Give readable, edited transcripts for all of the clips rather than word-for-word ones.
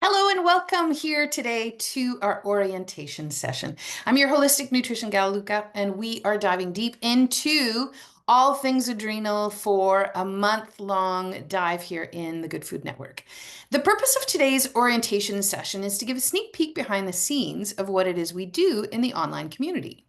Hello and welcome here today to our orientation session. I'm your holistic nutrition gal, Luca, and we are diving deep into all things adrenal for a month-long dive here in the Good Food Network. The purpose of today's orientation session is to give a sneak peek behind the scenes of what it is we do in the online community.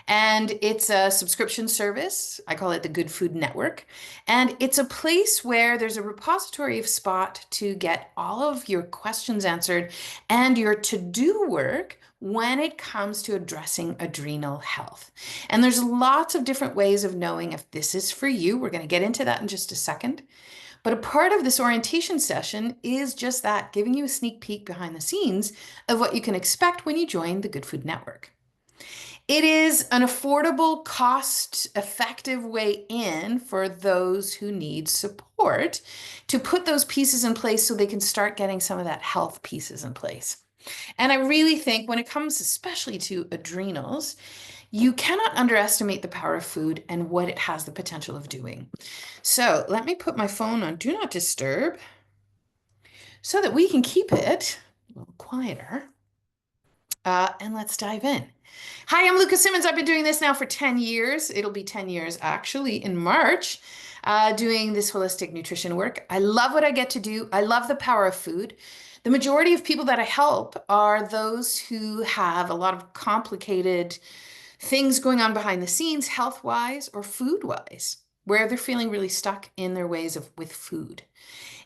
And it's a subscription service. I call it the Good Food Network. And it's a place where there's a repository of spot to get all of your questions answered and your to-do work when it comes to addressing adrenal health. And there's lots of different ways of knowing if this is for you. We're going to get into that in just a second. But a part of this orientation session is just that, giving you a sneak peek behind the scenes of what you can expect when you join the Good Food Network. It is an affordable, cost-effective way in for those who need support to put those pieces in place so they can start getting some of that health pieces in place. And I really think when it comes especially to adrenals, you cannot underestimate the power of food and what it has the potential of doing. So let me put my phone on Do Not Disturb so that we can keep it a little quieter. And let's dive in. Hi, I'm Lucas Simmons. I've been doing this now for 10 years. It'll be 10 years actually in March, doing this holistic nutrition work. I love what I get to do. I love the power of food. The majority of people that I help are those who have a lot of complicated things going on behind the scenes, health-wise or food-wise, where they're feeling really stuck in their ways with food.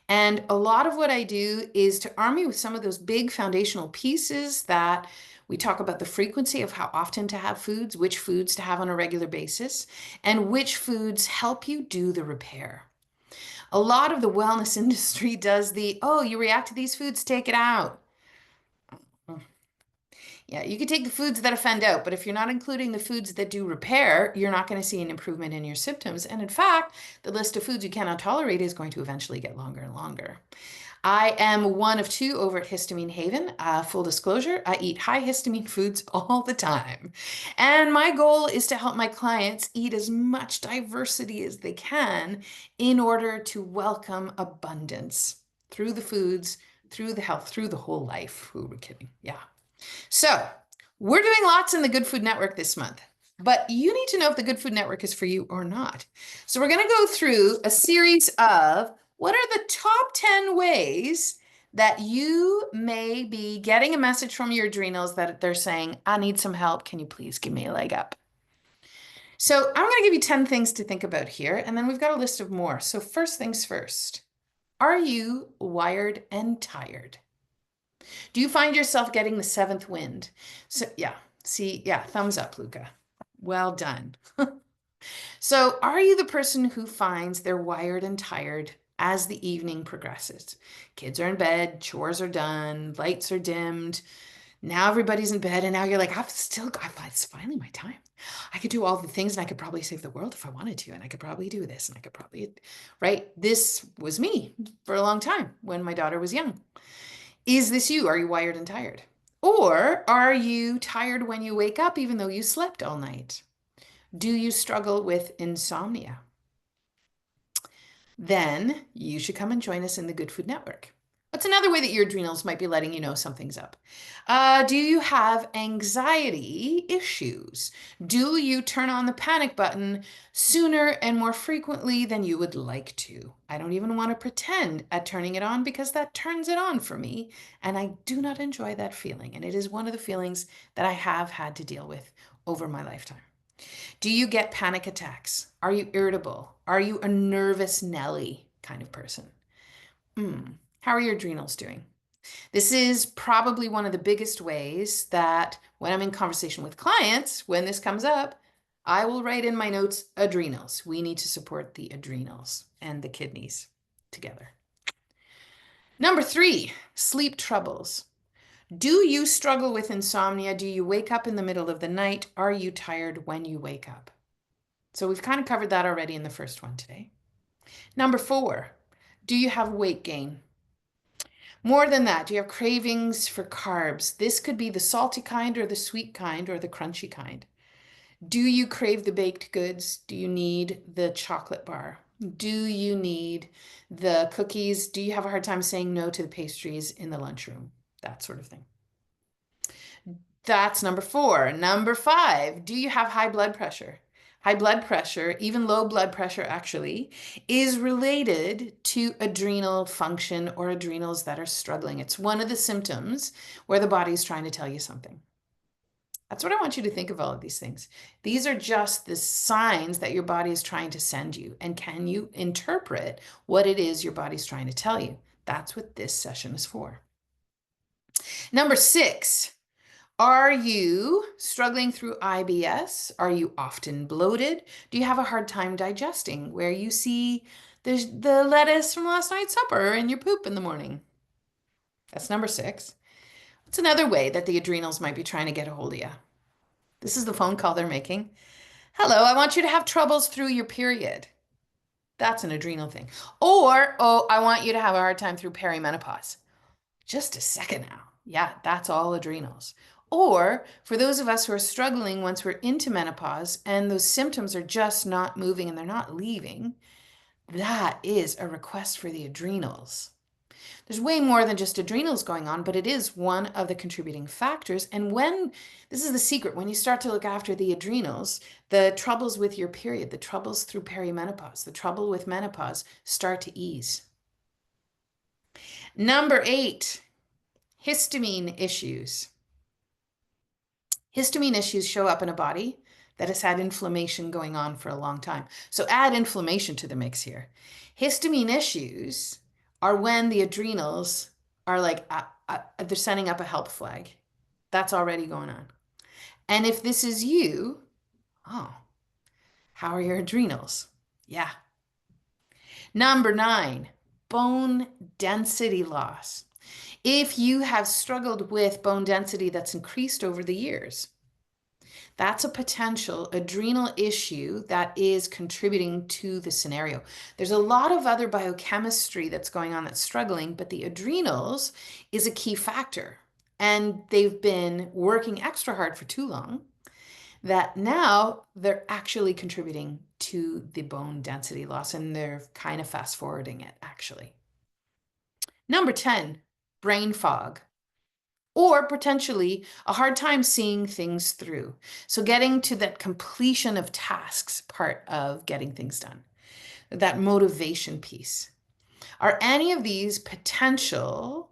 And a lot of what I do is to arm you with some of those big foundational pieces that we talk about: the frequency of how often to have foods, which foods to have on a regular basis, and which foods help you do the repair. A lot of the wellness industry does oh, you react to these foods, take it out. Yeah, you can take the foods that offend out, but if you're not including the foods that do repair, you're not going to see an improvement in your symptoms. And in fact, the list of foods you cannot tolerate is going to eventually get longer and longer. I am one of two over at Histamine Haven. Full disclosure, I eat high histamine foods all the time. And my goal is to help my clients eat as much diversity as they can in order to welcome abundance through the foods, through the health, through the whole life. Who are we kidding? Yeah. So we're doing lots in the Good Food Network this month, but you need to know if the Good Food Network is for you or not. So we're going to go through a series of what are the top 10 ways that you may be getting a message from your adrenals that they're saying, I need some help. Can you please give me a leg up? So I'm going to give you 10 things to think about here, and then we've got a list of more. So first things first, are you wired and tired? Do you find yourself getting the seventh wind? So yeah, see, yeah, thumbs up, Luca. Well done. So are you the person who finds they're wired and tired as the evening progresses? Kids are in bed, chores are done, lights are dimmed. Now everybody's in bed, and now you're like, it's finally my time. I could do all the things, and I could probably save the world if I wanted to, and I could probably do this, and I could probably, right? This was me for a long time when my daughter was young. Is this you? Are you wired and tired? Or are you tired when you wake up even though you slept all night? Do you struggle with insomnia? Then you should come and join us in the Good Food Network. What's another way that your adrenals might be letting you know something's up? Do you have anxiety issues? Do you turn on the panic button sooner and more frequently than you would like to? I don't even want to pretend at turning it on because that turns it on for me, and I do not enjoy that feeling. And it is one of the feelings that I have had to deal with over my lifetime. Do you get panic attacks? Are you irritable? Are you a nervous Nelly kind of person? How are your adrenals doing? This is probably one of the biggest ways that when I'm in conversation with clients, when this comes up, I will write in my notes, adrenals. We need to support the adrenals and the kidneys together. Number 3, sleep troubles. Do you struggle with insomnia? Do you wake up in the middle of the night? Are you tired when you wake up? So we've kind of covered that already in the first one today. Number 4, do you have weight gain? More than that, do you have cravings for carbs? This could be the salty kind or the sweet kind or the crunchy kind. Do you crave the baked goods? Do you need the chocolate bar? Do you need the cookies? Do you have a hard time saying no to the pastries in the lunchroom? That sort of thing. That's number four. Number five, do you have high blood pressure? High blood pressure, even low blood pressure actually, is related to adrenal function or adrenals that are struggling. It's one of the symptoms where the body is trying to tell you something. That's what I want you to think of all of these things. These are just the signs that your body is trying to send you. And can you interpret what it is your body's trying to tell you? That's what this session is for. Number six, are you struggling through IBS? Are you often bloated? Do you have a hard time digesting where you see the lettuce from last night's supper in your poop in the morning? That's number six. What's another way that the adrenals might be trying to get a hold of you? This is the phone call they're making. Hello, I want you to have troubles through your period. That's an adrenal thing. Or, oh, I want you to have a hard time through perimenopause. Just a second now. Yeah, that's all adrenals. Or for those of us who are struggling once we're into menopause and those symptoms are just not moving and they're not leaving, that is a request for the adrenals. There's way more than just adrenals going on, but it is one of the contributing factors. And when, this is the secret, when you start to look after the adrenals, the troubles with your period, the troubles through perimenopause, the trouble with menopause start to ease. Number eight, histamine issues. Histamine issues show up in a body that has had inflammation going on for a long time. So add inflammation to the mix here. Histamine issues are when the adrenals are like, they're sending up a help flag. That's already going on. And if this is you, oh, how are your adrenals? Yeah. Number nine, bone density loss. If you have struggled with bone density that's increased over the years, that's a potential adrenal issue that is contributing to the scenario. There's a lot of other biochemistry that's going on that's struggling, but the adrenals is a key factor. And they've been working extra hard for too long that now they're actually contributing to the bone density loss, and they're kind of fast forwarding it, actually. Number 10, brain fog, or potentially a hard time seeing things through. So getting to that completion of tasks part of getting things done, that motivation piece. Are any of these potential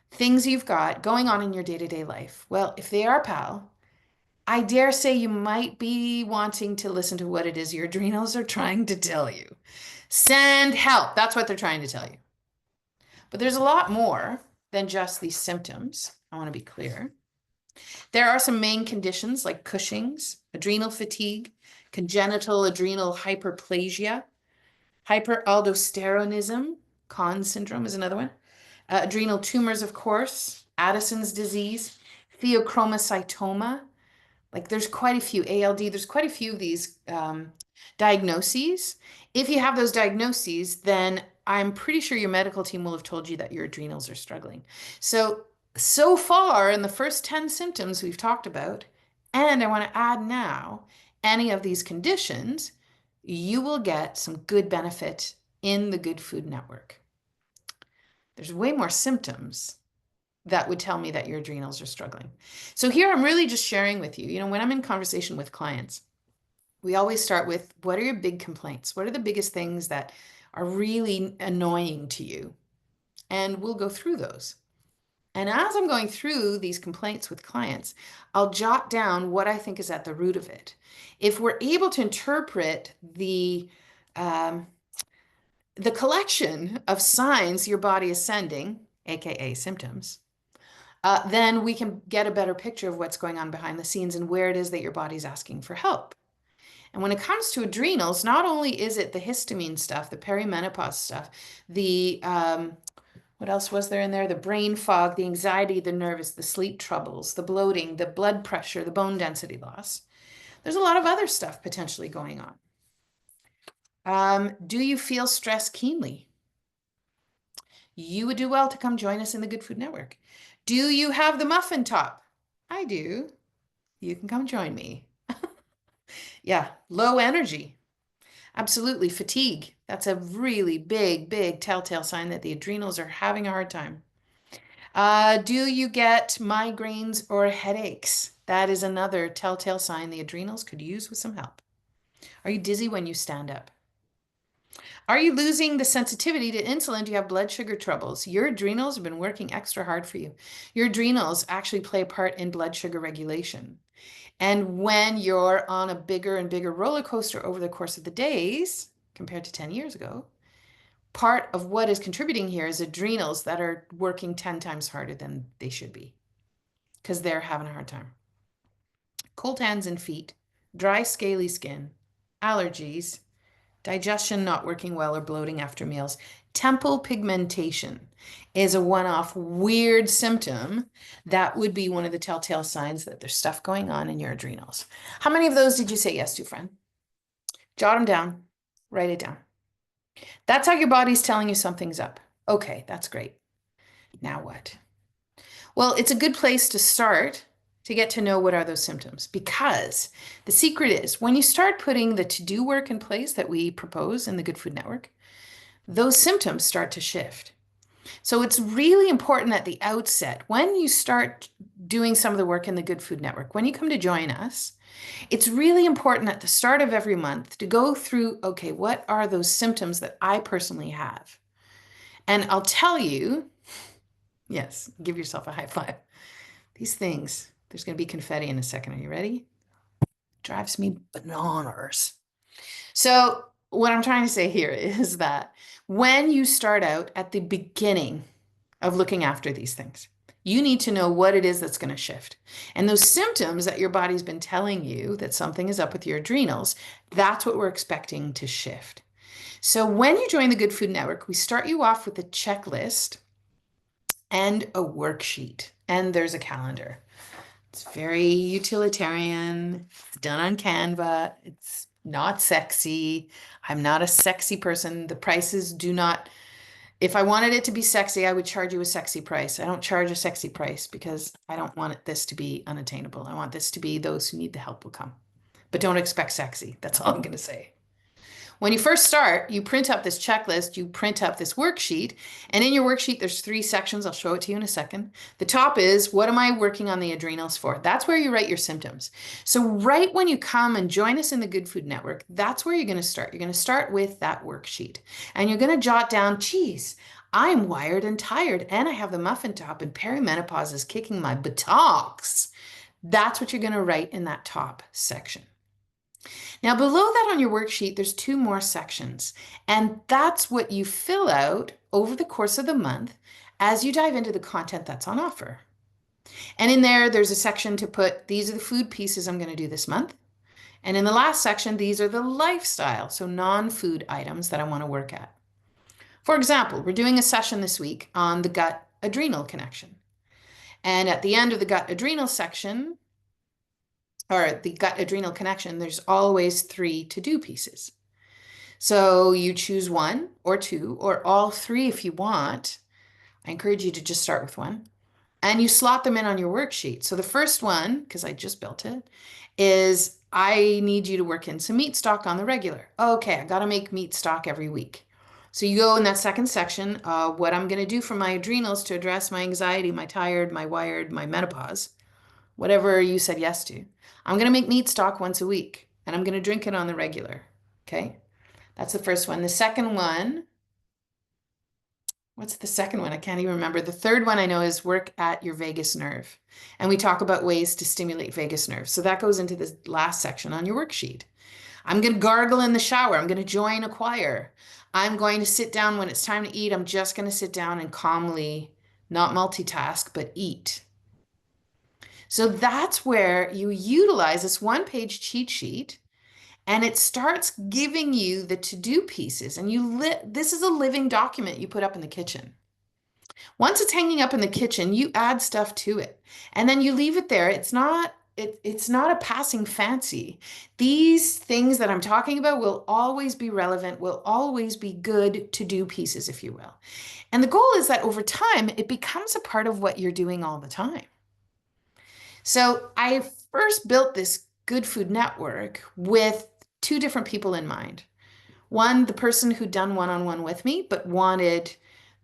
things you've got going on in your day-to-day life? Well, if they are, pal, I dare say you might be wanting to listen to what it is your adrenals are trying to tell you. Send help. That's what they're trying to tell you. But there's a lot more than just these symptoms. I want to be clear. There are some main conditions like Cushing's, adrenal fatigue, congenital adrenal hyperplasia, hyperaldosteronism, Conn syndrome is another one, adrenal tumors, of course, Addison's disease, pheochromocytoma. Like there's quite a few, ALD, there's quite a few of these diagnoses. If you have those diagnoses, then I'm pretty sure your medical team will have told you that your adrenals are struggling. So far in the first 10 symptoms we've talked about, and I want to add now, any of these conditions, you will get some good benefit in the Good Food Network. There's way more symptoms that would tell me that your adrenals are struggling. So here I'm really just sharing with you, when I'm in conversation with clients, we always start with, what are your big complaints? What are the biggest things that are really annoying to you? And we'll go through those. And as I'm going through these complaints with clients, I'll jot down what I think is at the root of it. If we're able to interpret the collection of signs your body is sending, aka symptoms, then we can get a better picture of what's going on behind the scenes and where it is that your body's asking for help. And when it comes to adrenals, not only is it the histamine stuff, the perimenopause stuff, the what else was there in there? The brain fog, the anxiety, the nervous, the sleep troubles, the bloating, the blood pressure, the bone density loss. There's a lot of other stuff potentially going on. Do you feel stress keenly? You would do well to come join us in the Good Food Network. Do you have the muffin top? I do. You can come join me. Yeah, low energy. Absolutely. Fatigue. That's a really big, big telltale sign that the adrenals are having a hard time. Do you get migraines or headaches? That is another telltale sign the adrenals could use with some help. Are you dizzy when you stand up? Are you losing the sensitivity to insulin? Do you have blood sugar troubles? Your adrenals have been working extra hard for you. Your adrenals actually play a part in blood sugar regulation. And when you're on a bigger and bigger roller coaster over the course of the days, compared to 10 years ago, part of what is contributing here is adrenals that are working 10 times harder than they should be because they're having a hard time. Cold hands and feet, dry, scaly skin, allergies, digestion not working well or bloating after meals. Temple pigmentation is a one-off weird symptom that would be one of the telltale signs that there's stuff going on in your adrenals. How many of those did you say yes to, friend? Jot them down, write it down. That's how your body's telling you something's up. Okay, that's great. Now what? Well, it's a good place to start to get to know what are those symptoms, because the secret is when you start putting the to-do work in place that we propose in the Good Food Network, those symptoms start to shift. So it's really important at the outset, when you start doing some of the work in the Good Food Network, when you come to join us, it's really important at the start of every month to go through, okay, what are those symptoms that I personally have? And I'll tell you, yes, give yourself a high five. These things, there's going to be confetti in a second. Are you ready? Drives me bananas. So what I'm trying to say here is that when you start out at the beginning of looking after these things, you need to know what it is that's going to shift. And those symptoms that your body's been telling you that something is up with your adrenals, that's what we're expecting to shift. So when you join the Good Food Network, we start you off with a checklist and a worksheet, and there's a calendar. It's very utilitarian. It's done on Canva. It's not sexy. I'm not a sexy person. The prices do not, if I wanted it to be sexy, I would charge you a sexy price. I don't charge a sexy price because I don't want this to be unattainable. I want this to be those who need the help will come. But don't expect sexy. That's all I'm going to say. When you first start, you print up this checklist, you print up this worksheet, and in your worksheet, there's 3 sections. I'll show it to you in a second. The top is, what am I working on the adrenals for? That's where you write your symptoms. So right when you come and join us in the Good Food Network, that's where you're going to start. You're going to start with that worksheet, and you're going to jot down, geez, I'm wired and tired, and I have the muffin top, and perimenopause is kicking my buttocks. That's what you're going to write in that top section. Now, below that on your worksheet, there's 2 more sections, and that's what you fill out over the course of the month as you dive into the content that's on offer. And in there, there's a section to put, these are the food pieces I'm going to do this month. And in the last section, these are the lifestyle, so non-food items that I want to work at. For example, we're doing a session this week on the gut-adrenal connection. And at the end of the gut-adrenal section, or the gut-adrenal connection, there's always 3 to-do pieces. So you choose 1 or 2 or all 3 if you want. I encourage you to just start with 1. And you slot them in on your worksheet. So the first one, because I just built it, is I need you to work in some meat stock on the regular. Okay, I got to make meat stock every week. So you go in that second section, what I'm going to do for my adrenals to address my anxiety, my tired, my wired, my menopause, whatever you said yes to. I'm going to make meat stock once a week, and I'm going to drink it on the regular. Okay, that's the first one. The second one, what's the second one? I can't even remember. The third one I know is work at your vagus nerve. And we talk about ways to stimulate vagus nerve. So that goes into the last section on your worksheet. I'm going to gargle in the shower. I'm going to join a choir. I'm going to sit down when it's time to eat. I'm just going to sit down and calmly, not multitask, but eat. So that's where you utilize this 1-page cheat sheet, and it starts giving you the to-do pieces. And this is a living document you put up in the kitchen. Once it's hanging up in the kitchen, you add stuff to it, and then you leave it there. It's not a passing fancy. These things that I'm talking about will always be relevant, will always be good to-do pieces, if you will. And the goal is that over time, it becomes a part of what you're doing all the time. So I first built this Good Food Network with 2 different people in mind. One, the person who'd done one-on-one with me, but wanted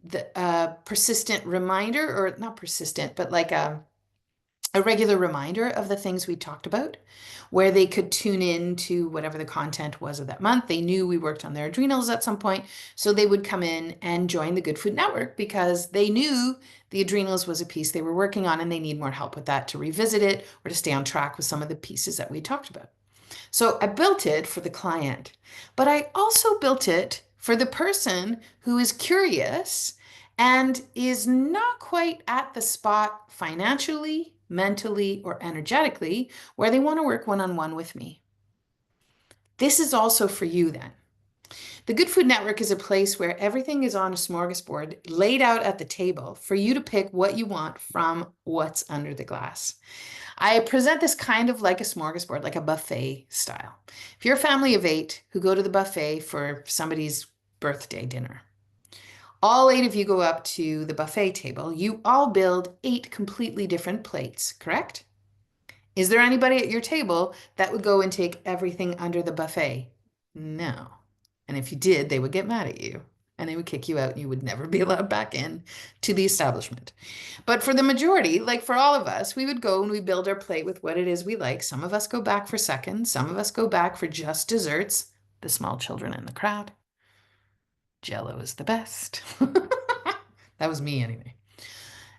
the persistent reminder, or not persistent, but like a regular reminder of the things we talked about, where they could tune in to whatever the content was of that month. They knew we worked on their adrenals at some point, so they would come in and join the Good Food Network because they knew the adrenals was a piece they were working on and they need more help with that to revisit it or to stay on track with some of the pieces that we talked about. So I built it for the client, but I also built it for the person who is curious and is not quite at the spot financially, mentally, or energetically where they want to work one-on-one with me. This is also for you then. The Good Food Network is a place where everything is on a smorgasbord laid out at the table for you to pick what you want from what's under the glass. I present this kind of like a smorgasbord, like a buffet style. If you're a family of 8 who go to the buffet for somebody's birthday dinner, all 8 of you go up to the buffet table. You all build 8 completely different plates, correct? Is there anybody at your table that would go and take everything under the buffet? No. And if you did, they would get mad at you and they would kick you out and you would never be allowed back in to the establishment. But for the majority, like for all of us, we would go and we build our plate with what it is we like. Some of us go back for seconds. Some of us go back for just desserts. The small children in the crowd. Jello is the best. That was me anyway.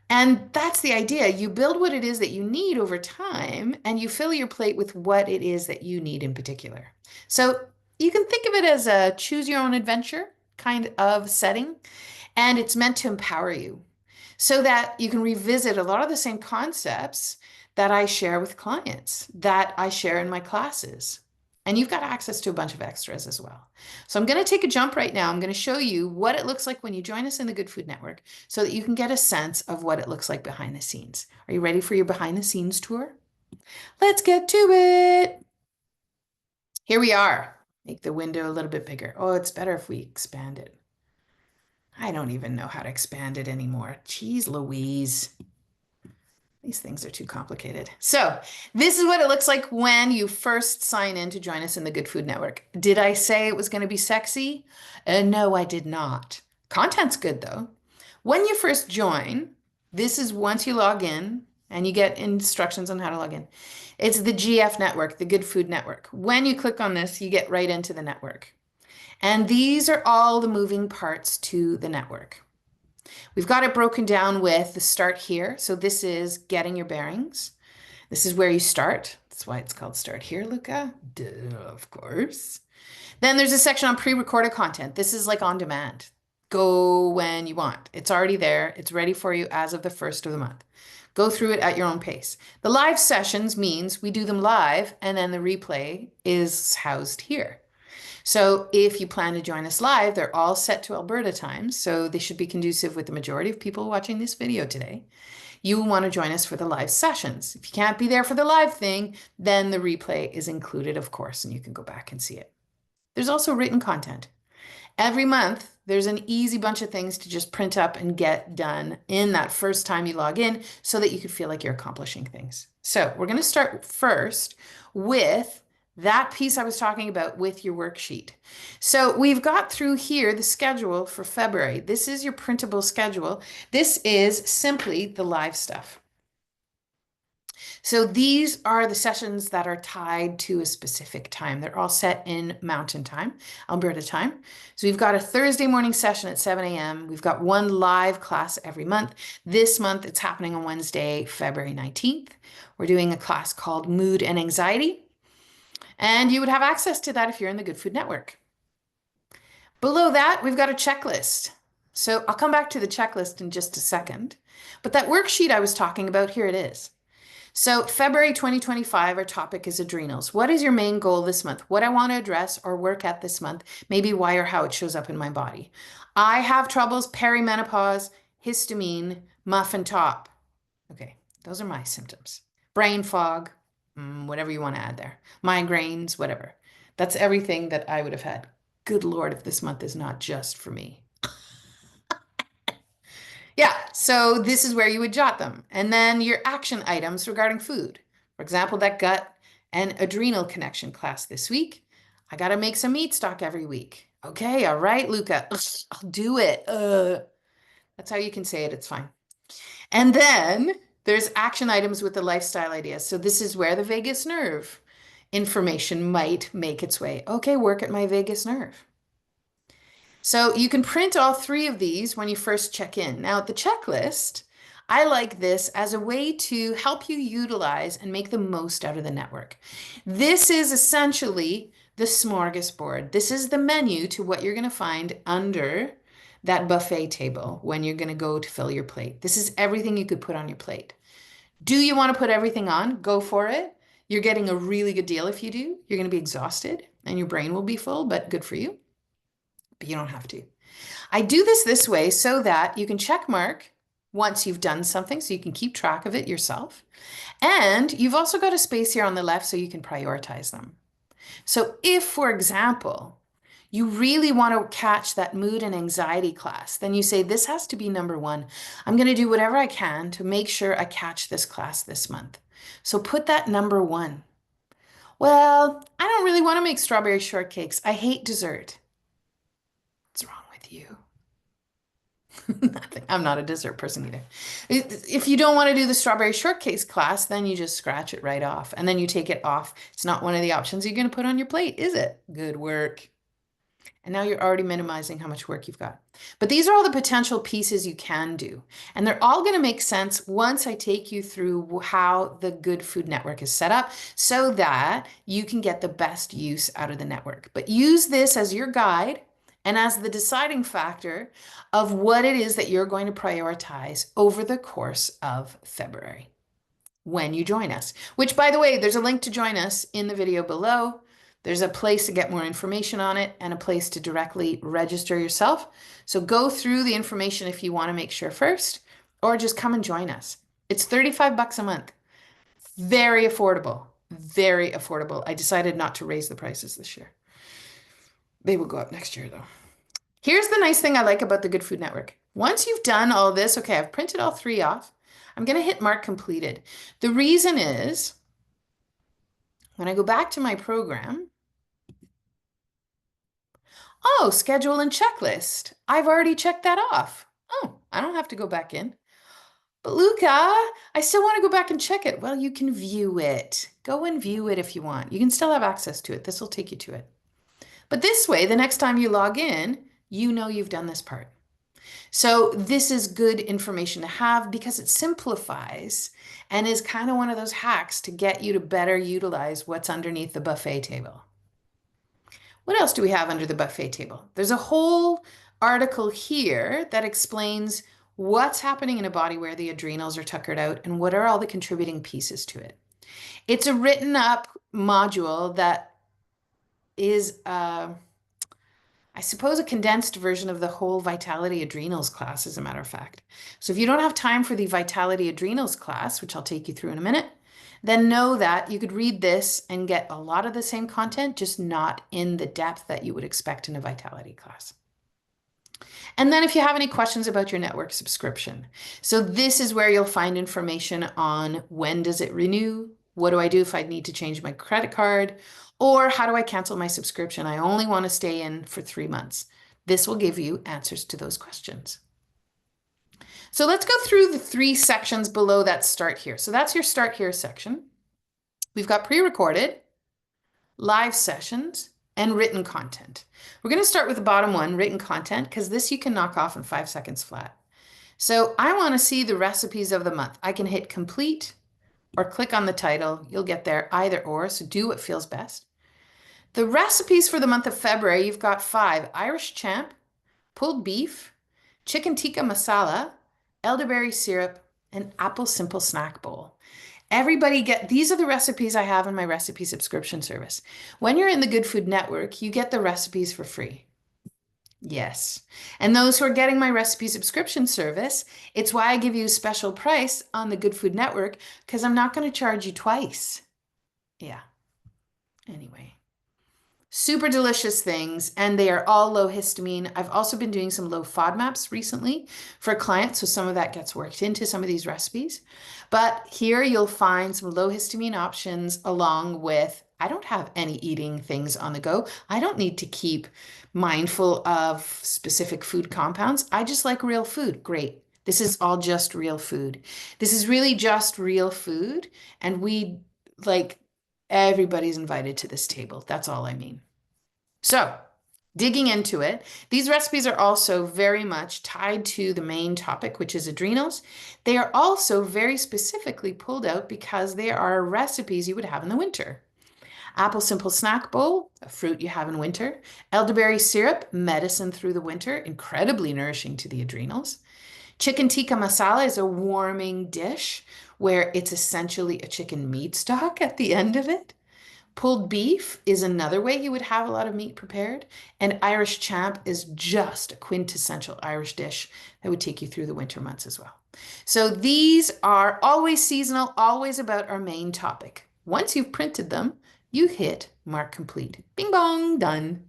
And that's the idea. You build what it is that you need over time, and you fill your plate with what it is that you need in particular. So you can think of it as a choose your own adventure kind of setting, and it's meant to empower you so that you can revisit a lot of the same concepts that I share with clients, that I share in my classes. And you've got access to a bunch of extras as well. So I'm going to take a jump right now. I'm going to show you what it looks like when you join us in the Good Food Network so that you can get a sense of what it looks like behind the scenes. Are you ready for your behind the scenes tour? Let's get to it. Here we are. Make the window a little bit bigger. Oh, it's better if we expand it. I don't even know how to expand it anymore. Jeez Louise. These things are too complicated. So this is what it looks like when you first sign in to join us in the Good Food Network. Did I say it was going to be sexy? No, I did not. Content's good though. When you first join, this is once you log in and you get instructions on how to log in. It's the GF Network, the Good Food Network. When you click on this, you get right into the network. And these are all the moving parts to the network. We've got it broken down with the start here. So this is getting your bearings. This is where you start. That's why it's called Start Here, Luca. Duh, of course. Then there's a section on pre-recorded content. This is like on demand. Go when you want. It's already there. It's ready for you as of the first of the month. Go through it at your own pace. The live sessions means we do them live and then the replay is housed here. So if you plan to join us live, they're all set to Alberta times, so they should be conducive with the majority of people watching this video today. You will want to join us for the live sessions. If you can't be there for the live thing, then the replay is included, of course, and you can go back and see it. There's also written content. Every month, there's an easy bunch of things to just print up and get done in that first time you log in so that you can feel like you're accomplishing things. So we're going to start first with that piece I was talking about with your worksheet. So we've got through here the schedule for February. This is your printable schedule. This is simply the live stuff. So these are the sessions that are tied to a specific time. They're all set in Mountain Time, Alberta time. So we've got a Thursday morning session at 7 a.m. We've got one live class every month. This month it's happening on Wednesday, February 19th. We're doing a class called Mood and Anxiety. And you would have access to that if you're in the Good Food Network. Below that, we've got a checklist. So I'll come back to the checklist in just a second. But that worksheet I was talking about, here it is. So February 2025, our topic is adrenals. What is your main goal this month? What I want to address or work at this month, maybe why or how it shows up in my body. I have troubles, perimenopause, histamine, muffin top. Okay, those are my symptoms. Brain fog, whatever you want to add there. Migraines, whatever. That's everything that I would have had. Good Lord, if this month is not just for me. Yeah, so this is where you would jot them. And then your action items regarding food. For example, that gut and adrenal connection class this week. I got to make some meat stock every week. Okay, all right, Luca. Ugh, I'll do it. That's how you can say it. It's fine. And then there's action items with the lifestyle ideas. So this is where the vagus nerve information might make its way. Okay, work at my vagus nerve. So you can print all three of these when you first check in. Now, the checklist, I like this as a way to help you utilize and make the most out of the network. This is essentially the smorgasbord. This is the menu to what you're going to find under that buffet table when you're going to go to fill your plate. This is everything you could put on your plate. Do you want to put everything on? Go for it. You're getting a really good deal if you do. You're going to be exhausted and your brain will be full, but good for you. But you don't have to. I do this way so that you can check mark once you've done something so you can keep track of it yourself. And you've also got a space here on the left so you can prioritize them. So if, for example, you really want to catch that mood and anxiety class, then you say, this has to be number one. I'm going to do whatever I can to make sure I catch this class this month. So put that number one. Well, I don't really want to make strawberry shortcakes. I hate dessert. What's wrong with you? Nothing. I'm not a dessert person either. If you don't want to do the strawberry shortcake class, then you just scratch it right off and then you take it off. It's not one of the options you're going to put on your plate, is it? Good work. And now you're already minimizing how much work you've got. But these are all the potential pieces you can do. And they're all going to make sense once I take you through how the Good Food Network is set up so that you can get the best use out of the network. But use this as your guide and as the deciding factor of what it is that you're going to prioritize over the course of February when you join us. Which, by the way, there's a link to join us in the video below. There's a place to get more information on it and a place to directly register yourself. So go through the information if you want to make sure first, or just come and join us. It's 35 bucks a month. Very affordable, very affordable. I decided not to raise the prices this year. They will go up next year though. Here's the nice thing I like about the Good Food Network. Once you've done all this, okay, I've printed all three off. I'm going to hit mark completed. The reason is when I go back to my program, oh, schedule and checklist. I've already checked that off. Oh, I don't have to go back in. But Luca, I still want to go back and check it. Well, you can view it. Go and view it if you want. You can still have access to it. This will take you to it. But this way, the next time you log in, you know you've done this part. So this is good information to have because it simplifies and is kind of one of those hacks to get you to better utilize what's underneath the buffet table. What else do we have under the buffet table? There's a whole article here that explains what's happening in a body where the adrenals are tuckered out and what are all the contributing pieces to it. It's a written up module that is, I suppose, a condensed version of the whole Vitality Adrenals class, as a matter of fact. So if you don't have time for the Vitality Adrenals class, which I'll take you through in a minute, then know that you could read this and get a lot of the same content, just not in the depth that you would expect in a Vitality class. And then if you have any questions about your network subscription, so this is where you'll find information on when does it renew, what do I do if I need to change my credit card, or how do I cancel my subscription? I only want to stay in for 3 months. This will give you answers to those questions. So let's go through the 3 sections below that start here. So that's your start here section. We've got pre-recorded, live sessions, and written content. We're going to start with the bottom one, written content, because this you can knock off in 5 seconds flat. So I want to see the recipes of the month. I can hit complete or click on the title. You'll get there either or, so do what feels best. The recipes for the month of February, you've got 5: Irish champ, pulled beef, chicken tikka masala, elderberry syrup, and apple simple snack bowl. Everybody these are the recipes I have in my recipe subscription service. When you're in the Good Food Network, you get the recipes for free. Yes. And those who are getting my recipe subscription service, it's why I give you a special price on the Good Food Network, because I'm not going to charge you twice. Yeah. Anyway. Super delicious things, and they are all low histamine. I've also been doing some low FODMAPs recently for clients, so some of that gets worked into some of these recipes. But here you'll find some low histamine options along with I don't have any eating things on the go. I don't need to keep mindful of specific food compounds. I just like real food. Great. This is all just real food. This is really just real food. And we like everybody's invited to this table. That's all I mean. So, digging into it, these recipes are also very much tied to the main topic, which is adrenals. They are also very specifically pulled out because they are recipes you would have in the winter. Apple Simple Snack Bowl, a fruit you have in winter. Elderberry syrup, medicine through the winter, incredibly nourishing to the adrenals. Chicken tikka masala is a warming dish where it's essentially a chicken meat stock at the end of it. Pulled beef is another way you would have a lot of meat prepared. And Irish champ is just a quintessential Irish dish that would take you through the winter months as well. So these are always seasonal, always about our main topic. Once you've printed them, you hit mark complete. Bing bong, done.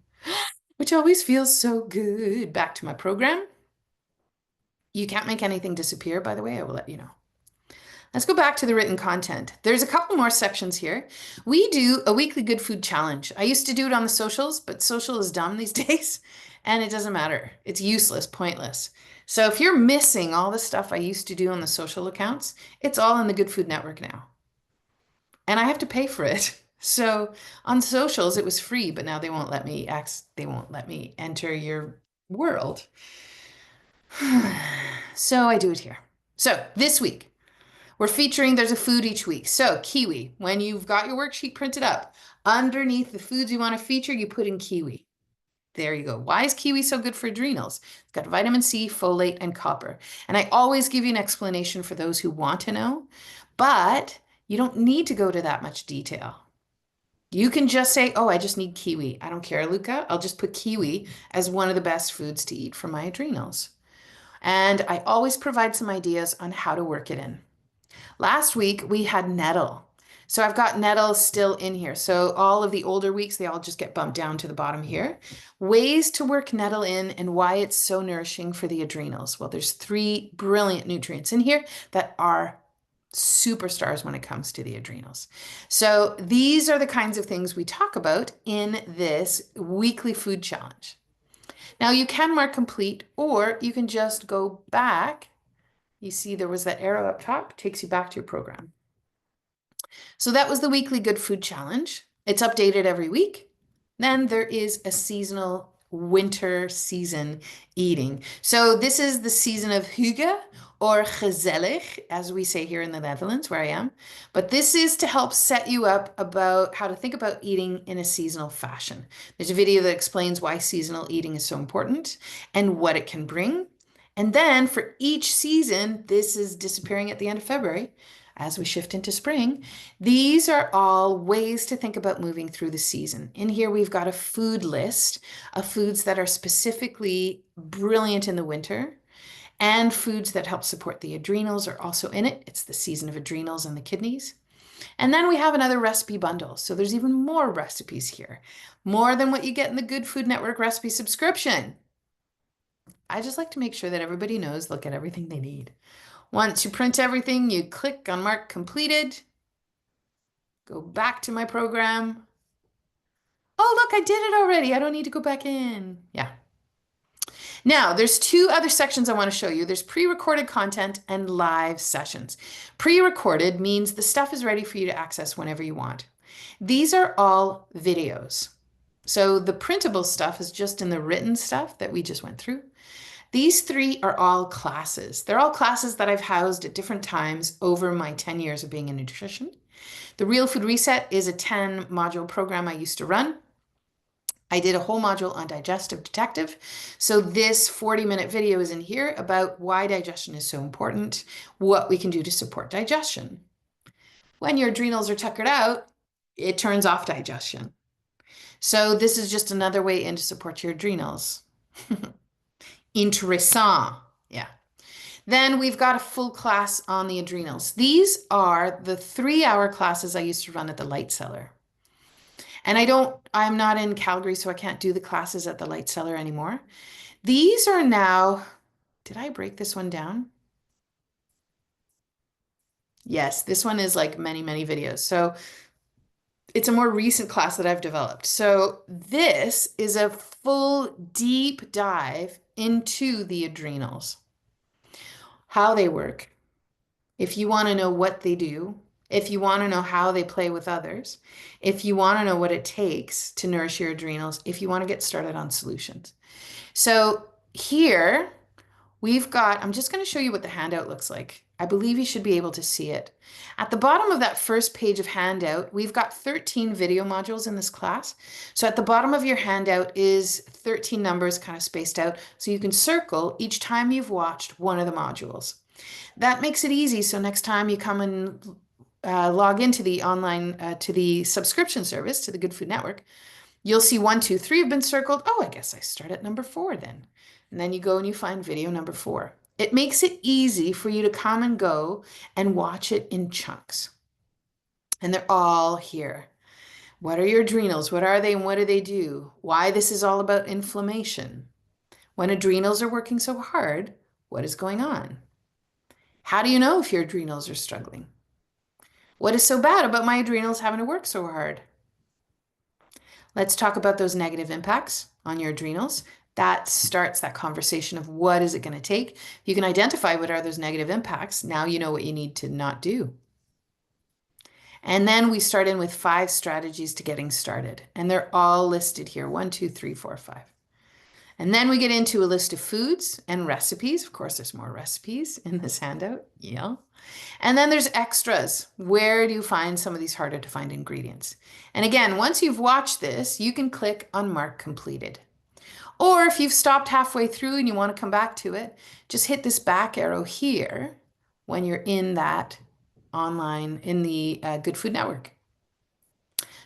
Which always feels so good. Back to my program. You can't make anything disappear, by the way, I will let you know. Let's go back to the written content. There's a couple more sections here. We do a weekly good food challenge. I used to do it on the socials, but social is dumb these days, and it doesn't matter. It's useless, pointless. So if you're missing all the stuff I used to do on the social accounts, it's all in the Good Food Network now. And I have to pay for it. So on socials, it was free, but now they won't let me enter your world. So I do it here. So this week, we're featuring, there's a food each week. So kiwi, when you've got your worksheet printed up, underneath the foods you want to feature, you put in kiwi. There you go. Why is kiwi so good for adrenals? It's got vitamin C, folate, and copper. And I always give you an explanation for those who want to know, but you don't need to go to that much detail. You can just say, oh, I just need kiwi. I don't care, Luca. I'll just put kiwi as one of the best foods to eat for my adrenals. And I always provide some ideas on how to work it in. Last week we had nettle. So I've got nettle still in here. So all of the older weeks, they all just get bumped down to the bottom here. Ways to work nettle in and why it's so nourishing for the adrenals. Well, there's 3 brilliant nutrients in here that are superstars when it comes to the adrenals. So these are the kinds of things we talk about in this weekly food challenge. Now you can mark complete, or you can just go back. You see there was that arrow up top, takes you back to your program. So that was the weekly Good Food Challenge. It's updated every week. Then there is a seasonal winter season eating. So this is the season of hygge or gezellig, as we say here in the Netherlands, where I am. But this is to help set you up about how to think about eating in a seasonal fashion. There's a video that explains why seasonal eating is so important and what it can bring. And then for each season, this is disappearing at the end of February as we shift into spring. These are all ways to think about moving through the season. In here, we've got a food list of foods that are specifically brilliant in the winter, and foods that help support the adrenals are also in it. It's the season of adrenals and the kidneys. And then we have another recipe bundle. So there's even more recipes here, more than what you get in the Good Food Network recipe subscription. I just like to make sure that everybody knows they'll get everything they need. Once you print everything, you click on mark completed, go back to my program. Oh, look, I did it already. I don't need to go back in. Yeah. Now, there's 2 other sections I want to show you. There's pre-recorded content and live sessions. Pre-recorded means the stuff is ready for you to access whenever you want. These are all videos. So the printable stuff is just in the written stuff that we just went through. These 3 are all classes. They're all classes that I've housed at different times over my 10 years of being in nutrition. The Real Food Reset is a 10-module program I used to run. I did a whole module on digestive detective. So this 40-minute video is in here about why digestion is so important, what we can do to support digestion. When your adrenals are tuckered out, it turns off digestion. So this is just another way in to support your adrenals. Interessant. Yeah. Then we've got a full class on the adrenals. These are the 3-hour classes I used to run at the Light Cellar. And I'm not in Calgary, so I can't do the classes at the Light Cellar anymore. These are now, did I break this one down? Yes, this one is like many, many videos. So It's a more recent class that I've developed. So this is a full deep dive into the adrenals, how they work. If you want to know what they do, if you want to know how they play with others, if you want to know what it takes to nourish your adrenals, if you want to get started on solutions. So here we've got, I'm just going to show you what the handout looks like. I believe you should be able to see it. At the bottom of that first page of handout, we've got 13 video modules in this class. So at the bottom of your handout is 13 numbers kind of spaced out. So you can circle each time you've watched one of the modules. That makes it easy. So next time you come and log into the online, to the subscription service, to the Good Food Network, you'll see 1, 2, 3 have been circled. Oh, I guess I start at number 4 then. And then you go and you find video number 4. It makes it easy for you to come and go and watch it in chunks. And they're all here. What are your adrenals? What are they and what do they do? Why this is all about inflammation. When adrenals are working so hard, what is going on? How do you know if your adrenals are struggling? What is so bad about my adrenals having to work so hard? Let's talk about those negative impacts on your adrenals. That starts that conversation of what is it going to take. If you can identify what are those negative impacts, now you know what you need to not do. And then we start in with 5 strategies to getting started. And they're all listed here, 1, 2, 3, 4, 5. And then we get into a list of foods and recipes. Of course, there's more recipes in this handout. Yeah. And then there's extras. Where do you find some of these harder to find ingredients? And again, once you've watched this, you can click on Mark Completed. Or if you've stopped halfway through and you want to come back to it, just hit this back arrow here when you're in that online, in the Good Food Network.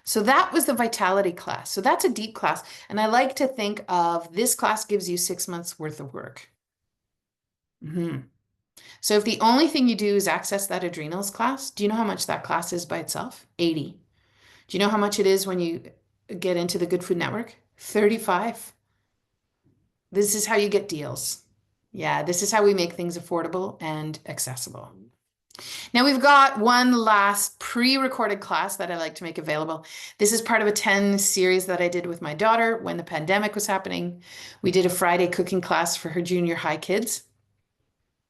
So that was the vitality class. So that's a deep class. And I like to think of this class gives you 6 months worth of work. So if the only thing you do is access that adrenals class, do you know how much that class is by itself? 80. Do you know how much it is when you get into the Good Food Network? 35. This is how you get deals. Yeah, this is how we make things affordable and accessible. Now we've got one last pre-recorded class that I like to make available. This is part of a 10 series that I did with my daughter when the pandemic was happening. We did a Friday cooking class for her junior high kids.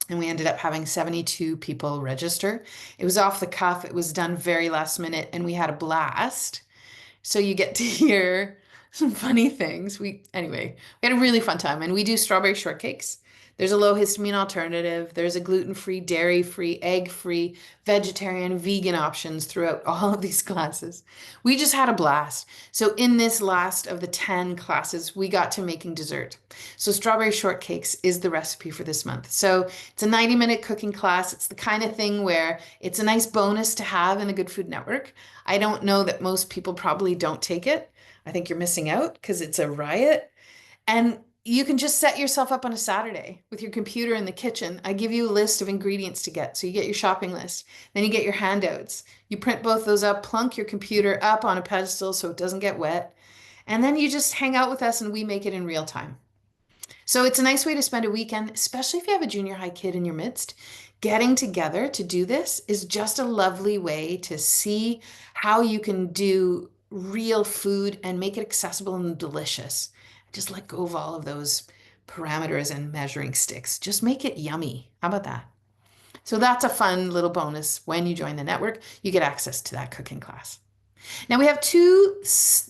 And we ended up having 72 people register. It was off the cuff. It was done very last minute, and we had a blast. So you get to hear some funny things. Anyway, we had a really fun time, and we do strawberry shortcakes. There's a low histamine alternative. There's a gluten-free, dairy-free, egg-free, vegetarian, vegan options throughout all of these classes. We just had a blast. So in this last of the 10 classes, we got to making dessert. So strawberry shortcakes is the recipe for this month. So it's a 90-minute cooking class. It's the kind of thing where it's a nice bonus to have in a Good Food Network. I don't know that most people probably don't take it. I think you're missing out because it's a riot. And you can just set yourself up on a Saturday with your computer in the kitchen. I give you a list of ingredients to get. So you get your shopping list, then you get your handouts. You print both those up, plunk your computer up on a pedestal so it doesn't get wet. And then you just hang out with us and we make it in real time. So it's a nice way to spend a weekend, especially if you have a junior high kid in your midst. Getting together to do this is just a lovely way to see how you can do real food and make it accessible and delicious. Just let go of all of those parameters and measuring sticks. Just make it yummy. How about that? So that's a fun little bonus. When you join the network, you get access to that cooking class. Now we have 2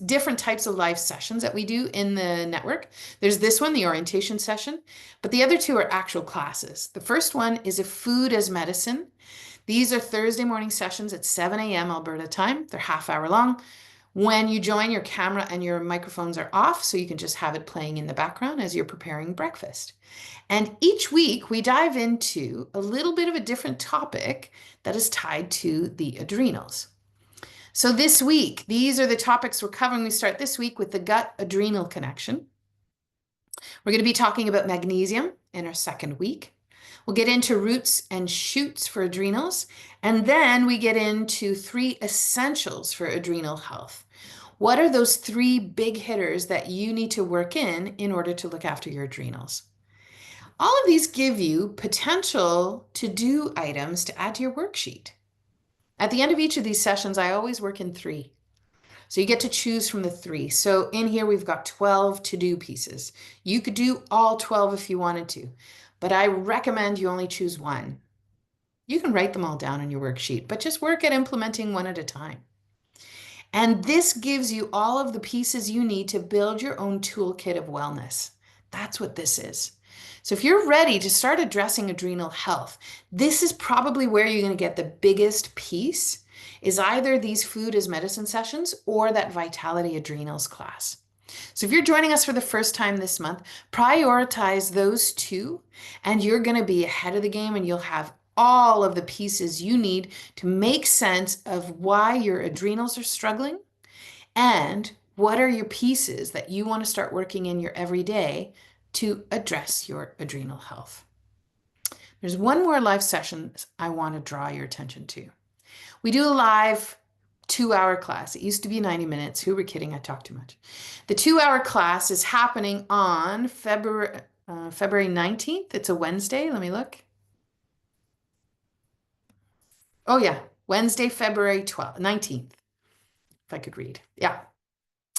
different types of live sessions that we do in the network. There's this one, the orientation session, but the other 2 are actual classes. The first one is a food as medicine. These are Thursday morning sessions at 7 a.m. Alberta time. They're half-hour long. When you join, your camera and your microphones are off, so you can just have it playing in the background as you're preparing breakfast. And each week we dive into a little bit of a different topic that is tied to the adrenals. So this week, these are the topics we're covering. We start this week with the gut-adrenal connection. We're going to be talking about magnesium in our second week. We'll get into roots and shoots for adrenals. And then we get into 3 essentials for adrenal health. What are those 3 big hitters that you need to work in order to look after your adrenals? All of these give you potential to-do items to add to your worksheet. At the end of each of these sessions, I always work in 3. So you get to choose from the three. So in here, we've got 12 to-do pieces. You could do all 12 if you wanted to, but I recommend you only choose one. You can write them all down on your worksheet, but just work at implementing one at a time. And this gives you all of the pieces you need to build your own toolkit of wellness. That's what this is. So if you're ready to start addressing adrenal health, this is probably where you're going to get the biggest piece is either these food as medicine sessions or that Vitality Adrenals class. So if you're joining us for the first time this month, prioritize those two and you're going to be ahead of the game and you'll have all of the pieces you need to make sense of why your adrenals are struggling and what are your pieces that you want to start working in your everyday to address your adrenal health. There's one more live session I want to draw your attention to. We do a live 2-hour class. It used to be 90 minutes. Who were kidding? I talk too much. The 2-hour class is happening on February 19th. It's a Wednesday. Let me look. Oh yeah, Wednesday, February 12th, 19th, if I could read. Yeah.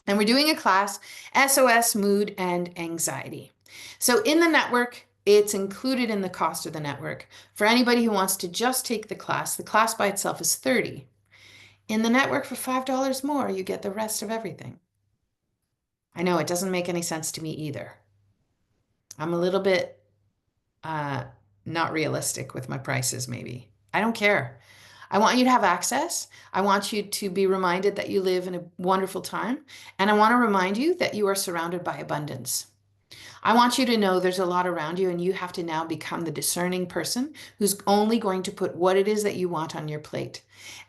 And we're doing a class, SOS, Mood, and Anxiety. So in the network, it's included in the cost of the network. For anybody who wants to just take the class by itself is $30. In the network for $5 more, you get the rest of everything. I know it doesn't make any sense to me either. I'm a little bit not realistic with my prices, maybe. I don't care. I want you to have access. I want you to be reminded that you live in a wonderful time. And I want to remind you that you are surrounded by abundance. I want you to know there's a lot around you and you have to now become the discerning person who's only going to put what it is that you want on your plate.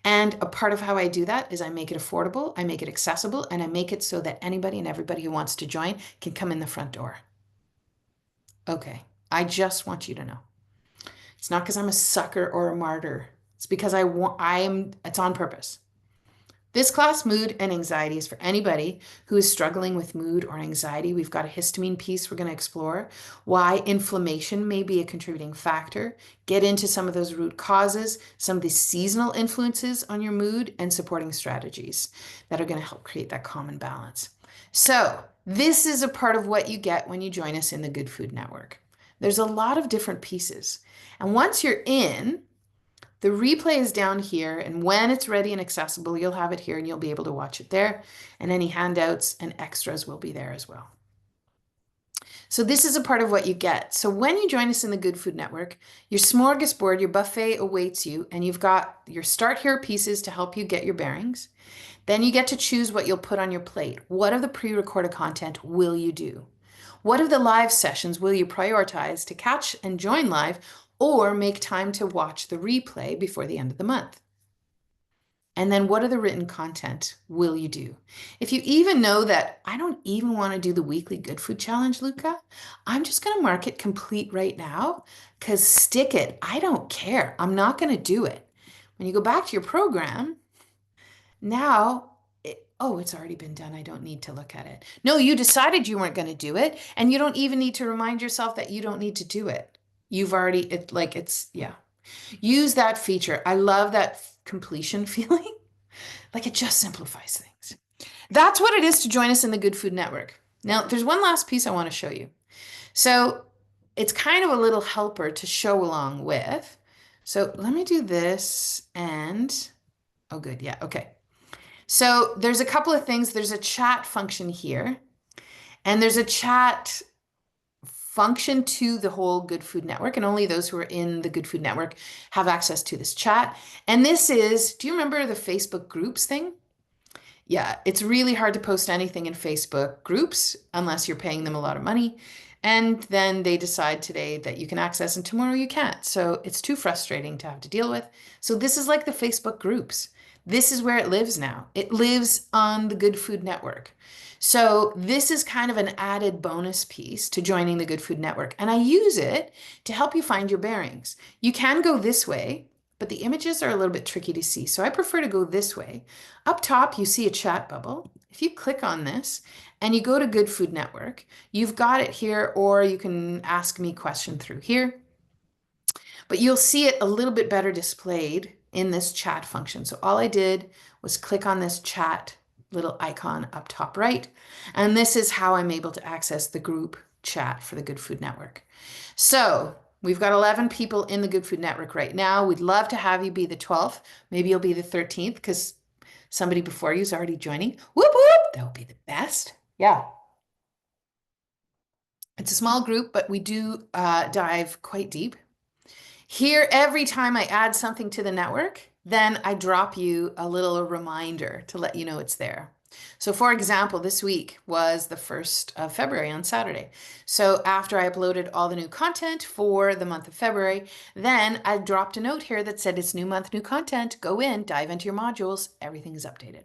And a part of how I do that is I make it affordable, I make it accessible, and I make it so that anybody and everybody who wants to join can come in the front door. Okay, I just want you to know. It's not because I'm a sucker or a martyr. It's because it's on purpose. This class, Mood and Anxiety, is for anybody who is struggling with mood or anxiety. We've got a histamine piece we're going to explore, why inflammation may be a contributing factor, get into some of those root causes, some of the seasonal influences on your mood, and supporting strategies that are going to help create that common balance. So this is a part of what you get when you join us in the Good Food Network. There's a lot of different pieces. And once you're in, the replay is down here, and when it's ready and accessible, you'll have it here and you'll be able to watch it there. And any handouts and extras will be there as well. So this is a part of what you get. So when you join us in the Good Food Network, your smorgasbord, your buffet awaits you, and you've got your start here pieces to help you get your bearings. Then you get to choose what you'll put on your plate. What of the pre-recorded content will you do? What of the live sessions will you prioritize to catch and join live or make time to watch the replay before the end of the month? And then what are the written content will you do? If you even know that I don't even want to do the weekly Good Food Challenge, Luca, I'm just going to mark it complete right now because stick it. I don't care. I'm not going to do it. When you go back to your program, now, it's already been done. I don't need to look at it. No, you decided you weren't going to do it, and you don't even need to remind yourself that you don't need to do it. You've already, yeah. Use that feature. I love that completion feeling. Like it just simplifies things. That's what it is to join us in the Good Food Network. Now, there's one last piece I want to show you. So it's kind of a little helper to show along with. So let me do this and, oh good, yeah, okay. So there's a couple of things. There's a chat function here, and there's a chat function to the whole Good Food Network, and only those who are in the Good Food Network have access to this chat. And this is, do you remember the Facebook groups thing? Yeah, it's really hard to post anything in Facebook groups unless you're paying them a lot of money. And then they decide today that you can access and tomorrow you can't. So it's too frustrating to have to deal with. So this is like the Facebook groups. This is where it lives now. It lives on the Good Food Network. So this is kind of an added bonus piece to joining the Good Food Network. And I use it to help you find your bearings. You can go this way, but the images are a little bit tricky to see. So I prefer to go this way. Up top, you see a chat bubble. If you click on this and you go to Good Food Network, you've got it here, or you can ask me a question through here. But you'll see it a little bit better displayed in this chat function. So all I did was click on this chat little icon up top right. And this is how I'm able to access the group chat for the Good Food Network. So we've got 11 people in the Good Food Network right now. We'd love to have you be the 12th. Maybe you'll be the 13th because somebody before you is already joining. Whoop, whoop. That would be the best. Yeah. It's a small group, but we do dive quite deep. Here, every time I add something to the network, then I drop you a little reminder to let you know it's there. So for example, this week was the 1st of February on Saturday. So after I uploaded all the new content for the month of February, then I dropped a note here that said it's new month, new content. Go in, dive into your modules, everything is updated.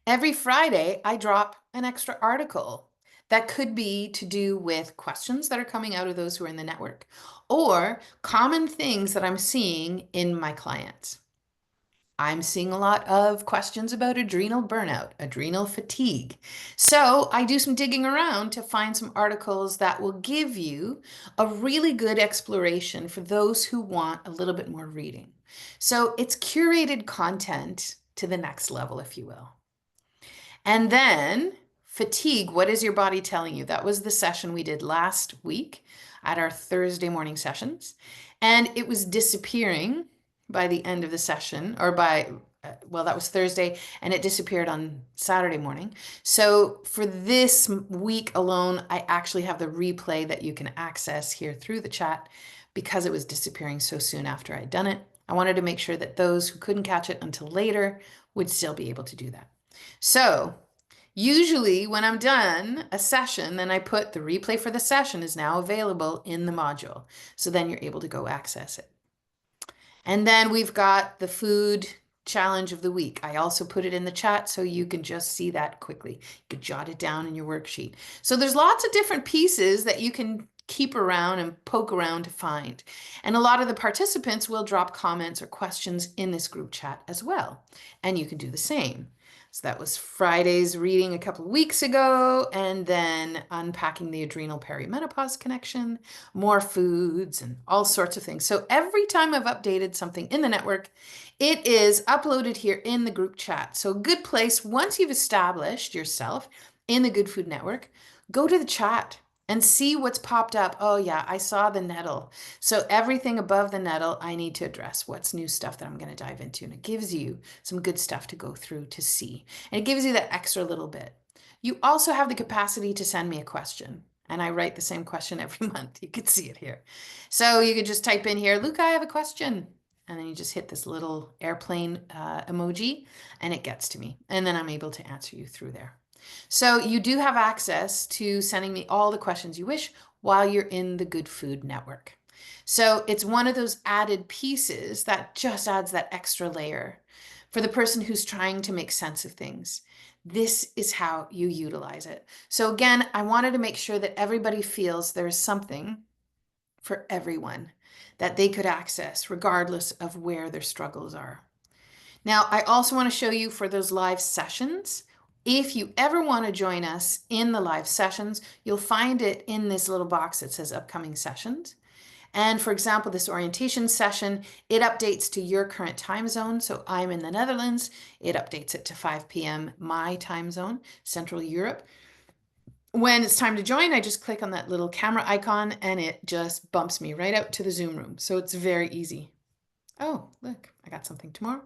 Every Friday, I drop an extra article that could be to do with questions that are coming out of those who are in the network or common things that I'm seeing in my clients. I'm seeing a lot of questions about adrenal burnout, adrenal fatigue. So I do some digging around to find some articles that will give you a really good exploration for those who want a little bit more reading. So it's curated content to the next level, if you will. And then fatigue, what is your body telling you? That was the session we did last week at our Thursday morning sessions. And it was disappearing by the end of the session, or well, that was Thursday, and it disappeared on Saturday morning. So for this week alone, I actually have the replay that you can access here through the chat because it was disappearing so soon after I'd done it. I wanted to make sure that those who couldn't catch it until later would still be able to do that. So usually when I'm done a session, then I put the replay for the session is now available in the module. So then you're able to go access it. And then we've got the food challenge of the week. I also put it in the chat so you can just see that quickly. You could jot it down in your worksheet. So there's lots of different pieces that you can keep around and poke around to find. And a lot of the participants will drop comments or questions in this group chat as well. And you can do the same. So that was Friday's reading a couple of weeks ago, and then unpacking the adrenal perimenopause connection, more foods, and all sorts of things. So every time I've updated something in the network, it is uploaded here in the group chat. So a good place, once you've established yourself in the Good Food Network, go to the chat and see what's popped up. Oh yeah, I saw the nettle. So everything above the nettle, I need to address what's new stuff that I'm going to dive into. And it gives you some good stuff to go through to see. And it gives you that extra little bit. You also have the capacity to send me a question. And I write the same question every month. You can see it here. So you could just type in here, Luke, I have a question. And then you just hit this little airplane emoji and it gets to me. And then I'm able to answer you through there. So you do have access to sending me all the questions you wish while you're in the Good Food Network. So it's one of those added pieces that just adds that extra layer for the person who's trying to make sense of things. This is how you utilize it. So again, I wanted to make sure that everybody feels there's something for everyone that they could access regardless of where their struggles are. Now, I also want to show you for those live sessions. If you ever want to join us in the live sessions, you'll find it in this little box that says upcoming sessions. And for example, this orientation session, it updates to your current time zone. So I'm in the Netherlands. It updates it to 5 p.m. my time zone, Central Europe. When it's time to join, I just click on that little camera icon and it just bumps me right out to the Zoom room. So it's very easy. Oh, look, I got something tomorrow.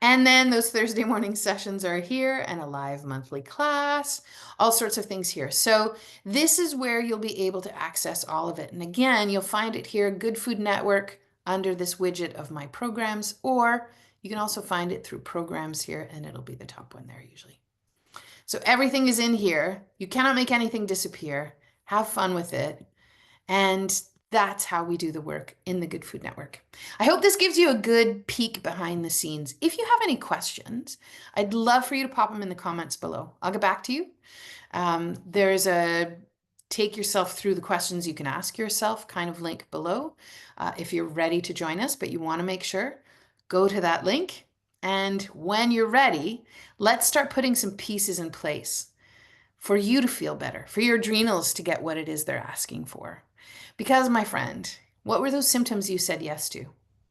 And then those Thursday morning sessions are here and a live monthly class, all sorts of things here. So this is where you'll be able to access all of it. And again, you'll find it here, Good Food Network, under this widget of my programs, or you can also find it through programs here and it'll be the top one there usually. So everything is in here. You cannot make anything disappear. Have fun with it. And that's how we do the work in the Good Food Network. I hope this gives you a good peek behind the scenes. If you have any questions, I'd love for you to pop them in the comments below. I'll get back to you. There's a take yourself through the questions you can ask yourself kind of link below. If you're ready to join us, but you want to make sure, go to that link. And when you're ready, let's start putting some pieces in place for you to feel better, for your adrenals to get what it is they're asking for. Because, my friend, what were those symptoms you said yes to?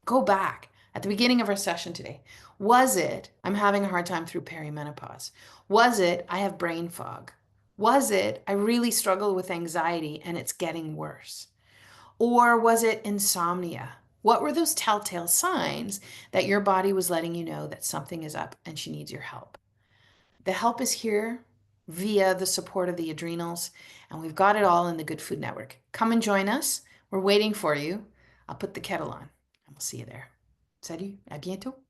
Go back, at the beginning of our session today? Was it, I'm having a hard time through perimenopause? Was it, I have brain fog? Was it, I really struggle with anxiety and it's getting worse? Or was it insomnia? What were those telltale signs that your body was letting you know that something is up and she needs your help? The help is here via the support of the adrenals, and we've got it all in the Good Food Network. Come and join us. We're waiting for you. I'll put the kettle on, and we'll see you there. Salut, à bientôt.